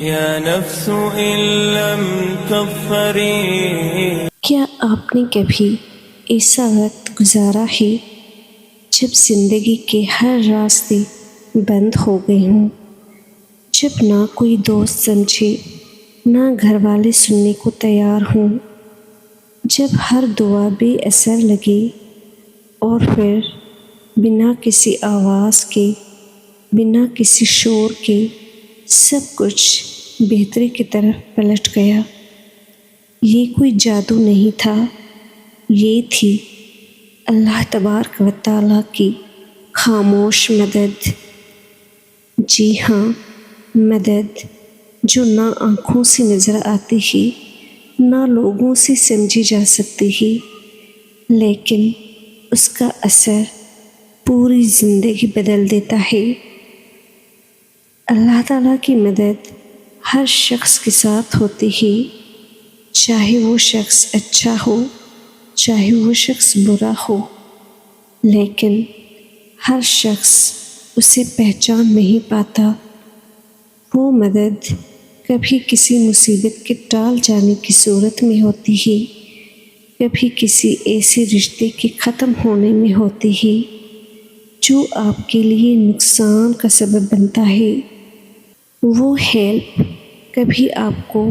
يا نفس إن لم تظفري. کیا آپ نے کبھی ایسا وقت گزارا ہے جب زندگی کے ہر راستے بند ہو گئے ہوں، جب نہ کوئی دوست سمجھے، نہ گھر والے سننے کو تیار ہوں، جب ہر دعا بے اثر لگے اور پھر بنا کسی آواز کے، بنا کسی شور کے سب کچھ بہتری کی طرف پلٹ گیا؟ یہ کوئی جادو نہیں تھا، یہ تھی اللہ تبارک و تعالیٰ کی خاموش مدد۔ جی ہاں، مدد جو نہ آنکھوں سے نظر آتی ہی، نہ لوگوں سے سمجھی جا سکتی ہی، لیکن اس کا اثر پوری زندگی بدل دیتا ہے۔ اللہ تعالیٰ کی مدد ہر شخص کے ساتھ ہوتی ہے، چاہے وہ شخص اچھا ہو، چاہے وہ شخص برا ہو، لیکن ہر شخص اسے پہچان نہیں پاتا۔ وہ مدد کبھی کسی مصیبت کے ٹال جانے کی صورت میں ہوتی ہے، کبھی کسی ایسے رشتے کے ختم ہونے میں ہوتی ہے جو آپ کے لیے نقصان کا سبب بنتا ہے۔ وہ ہیلپ کبھی آپ کو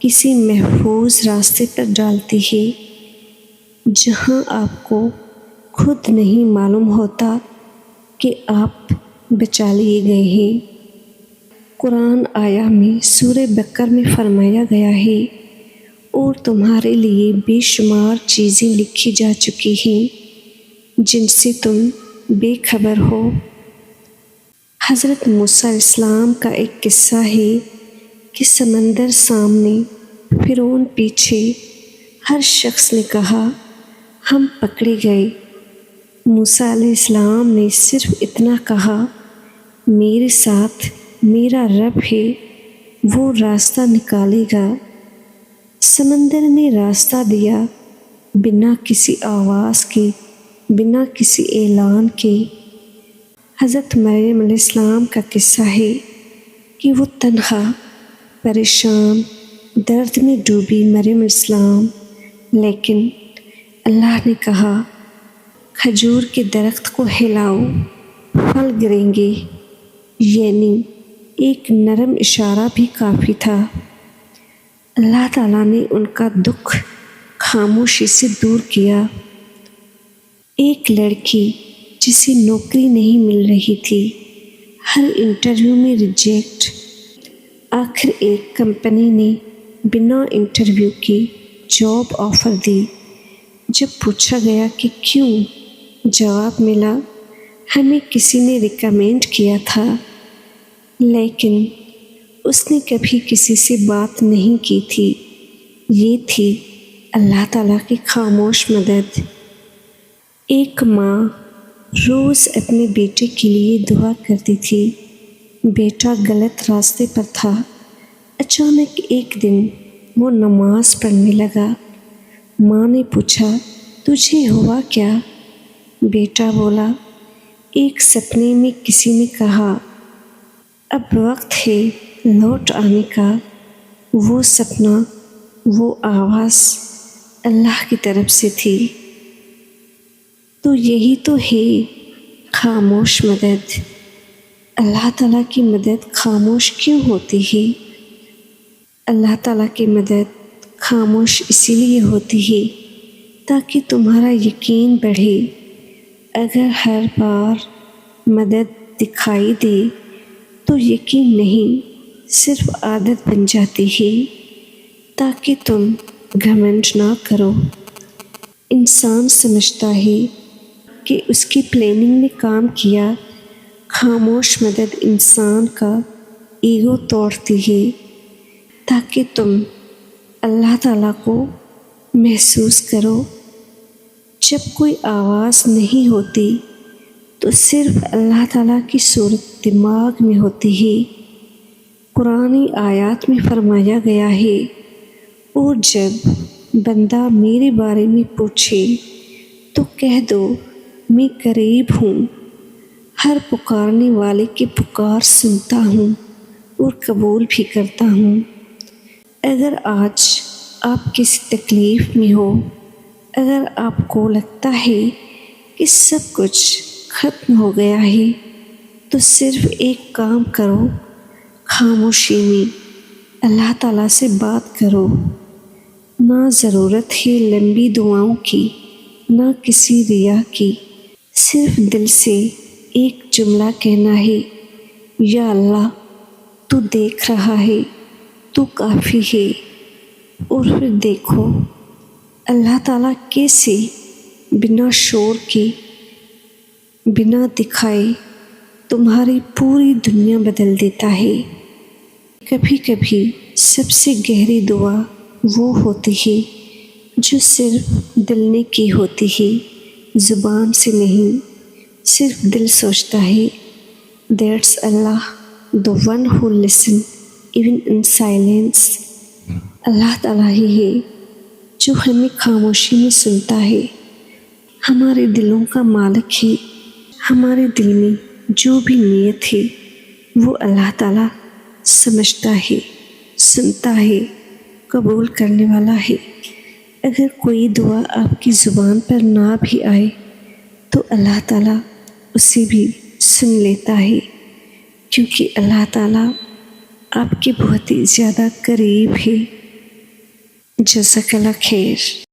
کسی محفوظ راستے پر ڈالتی ہے جہاں آپ کو خود نہیں معلوم ہوتا کہ آپ بچا لیے گئے ہیں۔ قرآن آیا میں سورہ بقرہ میں فرمایا گیا ہے، اور تمہارے لیے بے شمار چیزیں لکھی جا چکی ہیں جن سے تم بے خبر ہو۔ حضرت موسیٰ علیہ السلام کا ایک قصہ ہے کہ سمندر سامنے، فرعون پیچھے، ہر شخص نے کہا ہم پکڑے گئے۔ موسیٰ علیہ السلام نے صرف اتنا کہا، میرے ساتھ میرا رب ہے، وہ راستہ نکالے گا۔ سمندر نے راستہ دیا، بنا کسی آواز کے، بنا کسی اعلان کے۔ حضرت مریم علیہ السلام کا قصہ ہے کہ وہ تنہا، پریشان، درد میں ڈوبی مریم علیہ السلام، لیکن اللہ نے کہا کھجور کے درخت کو ہلاؤ، پھل گریں گے، یعنی ایک نرم اشارہ بھی کافی تھا۔ اللہ تعالیٰ نے ان کا دکھ خاموشی سے دور کیا۔ ایک لڑکی جسے نوکری نہیں مل رہی تھی، ہر انٹرویو میں ریجیکٹ، آخر ایک کمپنی نے بنا انٹرویو کے جاب آفر دی۔ جب پوچھا گیا کہ کیوں، جواب ملا ہمیں کسی نے ریکمینڈ کیا تھا، لیکن اس نے کبھی کسی سے بات نہیں کی تھی۔ یہ تھی اللہ تعالیٰ کی خاموش مدد۔ ایک ماں روز اپنے بیٹے کے لیے دعا کرتی تھی۔ بیٹا غلط راستے پر تھا۔ اچانک ایک دن وہ نماز پڑھنے لگا۔ ماں نے پوچھا تجھے ہوا کیا؟ بیٹا بولا ایک سپنے میں کسی نے کہا اب وقت ہے لوٹ آنے کا۔ وہ سپنا، وہ آواز اللہ کی طرف سے تھی۔ تو یہی تو ہے خاموش مدد۔ اللہ تعالیٰ کی مدد خاموش کیوں ہوتی ہے؟ اللہ تعالیٰ کی مدد خاموش اسی لیے ہوتی ہے تاکہ تمہارا یقین بڑھے۔ اگر ہر بار مدد دکھائی دے تو یقین نہیں، صرف عادت بن جاتی ہے، تاکہ تم گھمنڈ نہ کرو۔ انسان سمجھتا ہے کہ اس کی پلاننگ نے کام کیا۔ خاموش مدد انسان کا ایگو توڑتی ہے تاکہ تم اللہ تعالیٰ کو محسوس کرو۔ جب کوئی آواز نہیں ہوتی تو صرف اللہ تعالیٰ کی صورت دماغ میں ہوتی ہے۔ قرآنی آیات میں فرمایا گیا ہے، اور جب بندہ میرے بارے میں پوچھے تو کہہ دو میں قریب ہوں، ہر پکارنے والے کی پکار سنتا ہوں اور قبول بھی کرتا ہوں۔ اگر آج آپ کسی تکلیف میں ہو، اگر آپ کو لگتا ہے کہ سب کچھ ختم ہو گیا ہے، تو صرف ایک کام کرو، خاموشی میں اللہ تعالیٰ سے بات کرو۔ نہ ضرورت ہے لمبی دعاؤں کی، نہ کسی ریا کی، صرف دل سے ایک جملہ کہنا ہے، یا اللہ تو دیکھ رہا ہے، تو کافی ہے۔ اور پھر دیکھو اللہ تعالیٰ کیسے بنا شور کے، بنا دکھائے تمہاری پوری دنیا بدل دیتا ہے۔ کبھی کبھی سب سے گہری دعا وہ ہوتی ہے جو صرف دل نے کی ہوتی ہے، زبان سے نہیں، صرف دل سوچتا ہے۔ That's Allah, the one who listens even in silence۔ اللہ تعالیٰ ہی ہے جو ہمیں خاموشی میں سنتا ہے، ہمارے دلوں کا مالک ہے۔ ہمارے دل میں جو بھی نیت ہے وہ اللہ تعالیٰ سمجھتا ہے، سنتا ہے، قبول کرنے والا ہے۔ اگر کوئی دعا آپ کی زبان پر نہ بھی آئے تو اللہ تعالیٰ اسے بھی سن لیتا ہے، کیونکہ اللہ تعالیٰ آپ کے بہت ہی زیادہ قریب ہے۔ جزاک اللہ خیر۔